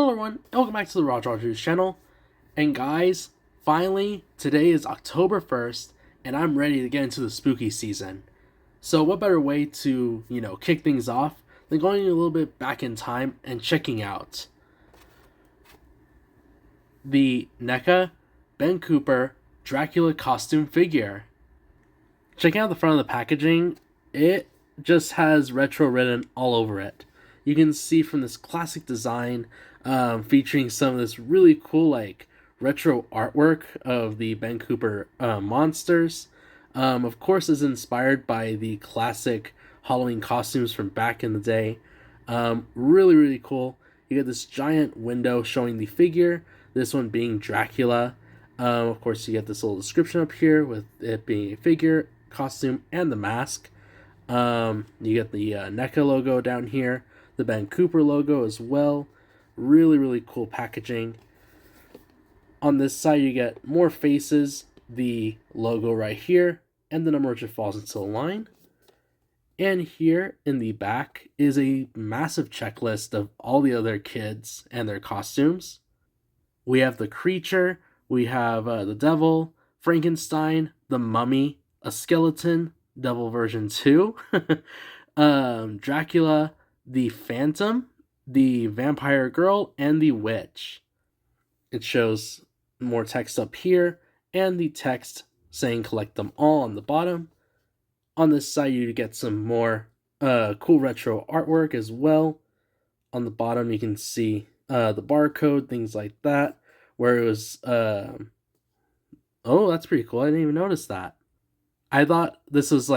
Hello everyone, and welcome back to the Rogers channel. And guys, finally, today is October 1st, and I'm ready to get into the spooky season. So what better way to, kick things off than going a little bit back in time and checking out the NECA Ben Cooper Dracula costume figure. Checking out the front of the packaging, it just has retro written all over it. You can see from this classic design, featuring some of this really cool retro artwork of the Ben Cooper monsters. Of course, is inspired by the classic Halloween costumes from back in the day. Really cool. You get this giant window showing the figure, this one being Dracula. Of course, you get this little description up here with it being a figure, costume, and the mask. You get the NECA logo down here, the Ben Cooper logo as well. Really cool packaging. On this side, you get more faces, the logo right here, and the number which falls into the line. And here in the back is a massive checklist of all the other kids and their costumes. We have the creature, we have the devil, Frankenstein, the mummy, a skeleton, devil version 2, Dracula, the phantom, the vampire girl, and the witch. It shows more text up here, and the text saying collect them all on the bottom. On this side, you get some more cool retro artwork as well. On the bottom, you can see the barcode, things like that, where it was... oh, that's pretty cool. I didn't even notice that. I thought this was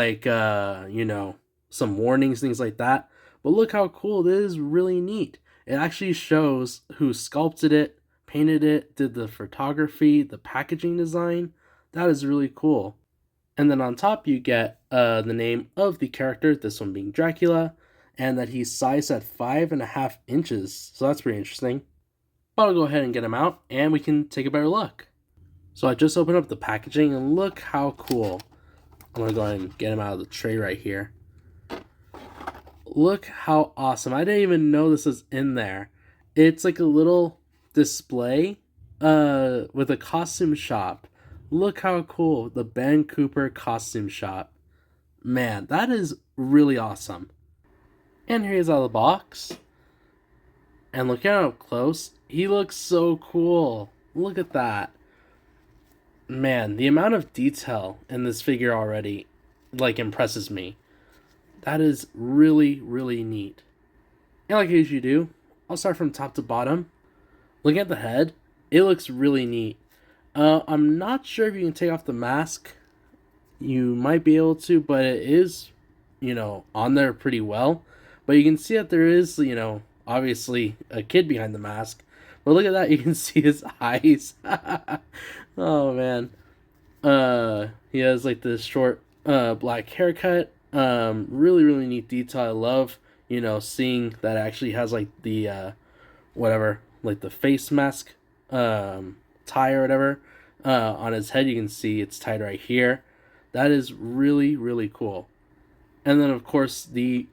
some warnings, things like that. But look how cool it is, really neat. It actually shows who sculpted it, painted it, did the photography, the packaging design. That is really cool. And then on top you get the name of the character, this one being Dracula, and that he's sized at 5.5 inches. So that's pretty interesting. But I'll go ahead and get him out and we can take a better look. So I just opened up the packaging and look how cool. I'm going to go ahead and get him out of the tray right here. Look how awesome. I didn't even know this was in there. It's like a little display with a costume shop. Look how cool. The Ben Cooper costume shop. Man, that is really awesome. And here he is out of the box. And look at him up close. He looks so cool. Look at that. Man, the amount of detail in this figure already impresses me. That is really neat. And like I usually do, I'll start from top to bottom. Looking at the head, it looks really neat. I'm not sure if you can take off the mask. You might be able to, but it is, on there pretty well. But you can see that there is, obviously a kid behind the mask. But look at that, you can see his eyes. Oh, man. He has, this short, black haircut. Really neat detail. I love, seeing that it actually has, the, the face mask, tie or whatever, on his head. You can see it's tied right here. That is really cool. And then, of course, the,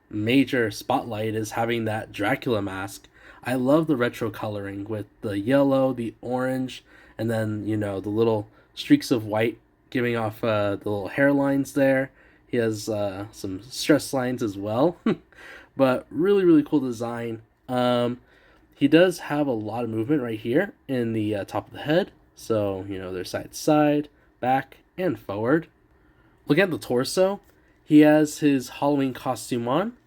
major spotlight is having that Dracula mask. I love the retro coloring with the yellow, the orange, and then, the little streaks of white giving off the little hairlines there. He has some stress lines as well. But really cool design. He does have a lot of movement right here in the top of the head. So, they're side to side, back, and forward. Look at the torso. He has his Halloween costume on.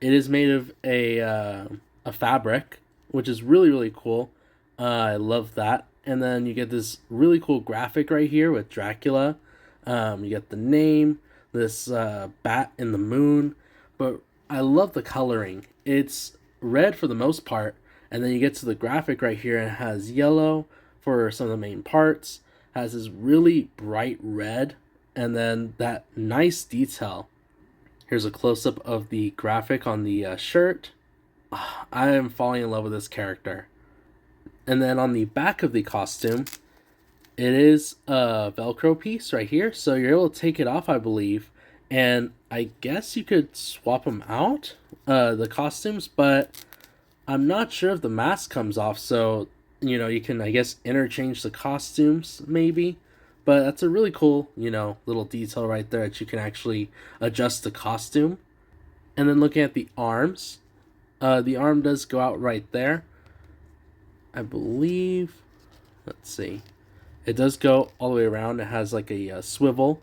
It is made of a fabric, which is really cool. I love that. And then you get this really cool graphic right here with Dracula. You get the name, this bat in the moon. But I love the coloring. It's red for the most part. And then you get to the graphic right here and it has yellow for some of the main parts. Has this really bright red. And then that nice detail. Here's a close-up of the graphic on the shirt. I am falling in love with this character. And then on the back of the costume, it is a Velcro piece right here. So you're able to take it off, I believe. And I guess you could swap them out, the costumes. But I'm not sure if the mask comes off, so you can, I guess, interchange the costumes maybe. But that's a really cool, little detail right there that you can actually adjust the costume. And then looking at the arms, the arm does go out right there. I believe, let's see, it does go all the way around. It has like a swivel.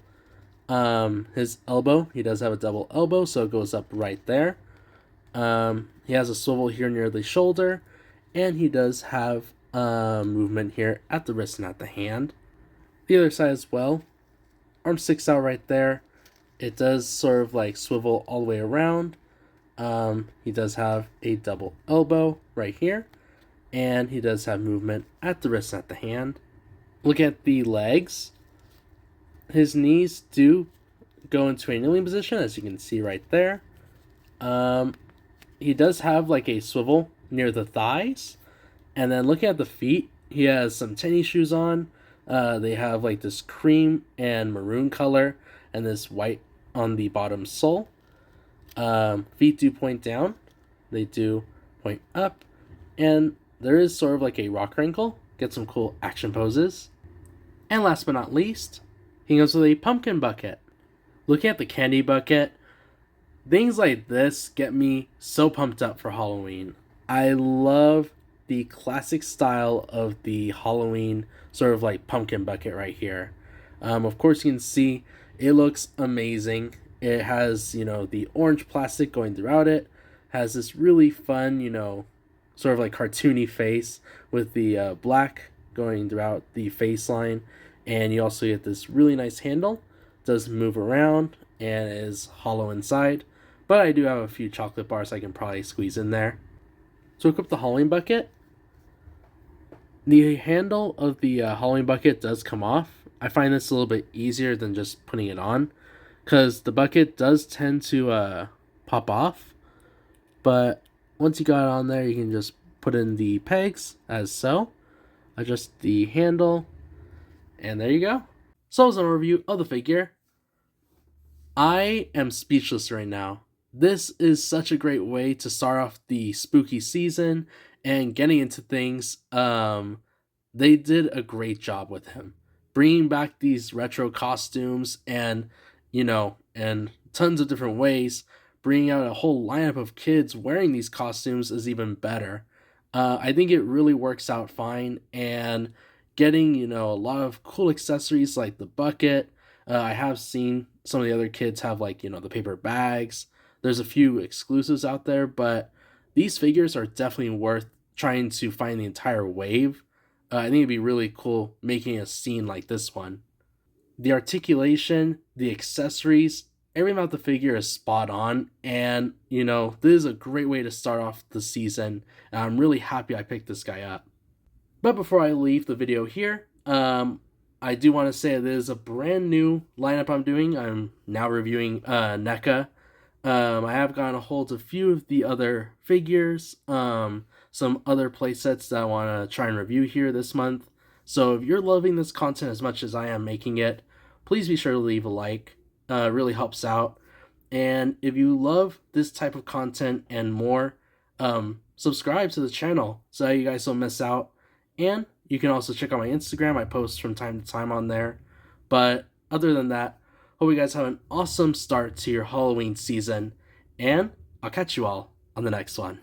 His elbow, he does have a double elbow, so it goes up right there. He has a swivel here near the shoulder, and he does have movement here at the wrist and at the hand. The other side as well. Arm sticks out right there. It does sort of like swivel all the way around. He does have a double elbow right here, and he does have movement at the wrist and at the hand. Look at the legs. His knees do go into a kneeling position, as you can see right there. He does have like a swivel near the thighs. And then looking at the feet, he has some tennis shoes on. They have like this cream and maroon color and this white on the bottom sole. Feet do point down. They do point up. And there is sort of like a rock ankle. Get some cool action poses. And last but not least, he goes with a pumpkin bucket. Looking at the candy bucket, things like this get me so pumped up for Halloween. I love the classic style of the Halloween sort of like pumpkin bucket right here. Of course, you can see it looks amazing. It has, the orange plastic going throughout it. Has this really fun, sort of like cartoony face with the black going throughout the face line. And you also get this really nice handle. It does move around and is hollow inside. But I do have a few chocolate bars I can probably squeeze in there. So equip the Halloween bucket. The handle of the Halloween bucket does come off. I find this a little bit easier than just putting it on, because the bucket does tend to pop off. But once you got it on there, you can just put in the pegs as so. Adjust the handle. And there you go. So that was a review of the figure. I am speechless right now. This is such a great way to start off the spooky season and getting into things. They did a great job with him. Bringing back these retro costumes and, and tons of different ways. Bringing out a whole lineup of kids wearing these costumes is even better. I think it really works out fine, and getting, a lot of cool accessories like the bucket. I have seen some of the other kids have like, the paper bags. There's a few exclusives out there, but these figures are definitely worth trying to find the entire wave. I think it'd be really cool making a scene like this one. The articulation, the accessories, everything about the figure is spot on, and this is a great way to start off the season, and I'm really happy I picked this guy up. But before I leave the video here, I do want to say this is a brand new lineup I'm doing. I'm now reviewing NECA. I have gotten a hold of a few of the other figures, some other playsets that I want to try and review here this month. So if you're loving this content as much as I am making it, please be sure to leave a like. It really helps out. And if you love this type of content and more, subscribe to the channel so that you guys don't miss out. And you can also check out my Instagram. I post from time to time on there. But other than that, hope you guys have an awesome start to your Halloween season. And I'll catch you all on the next one.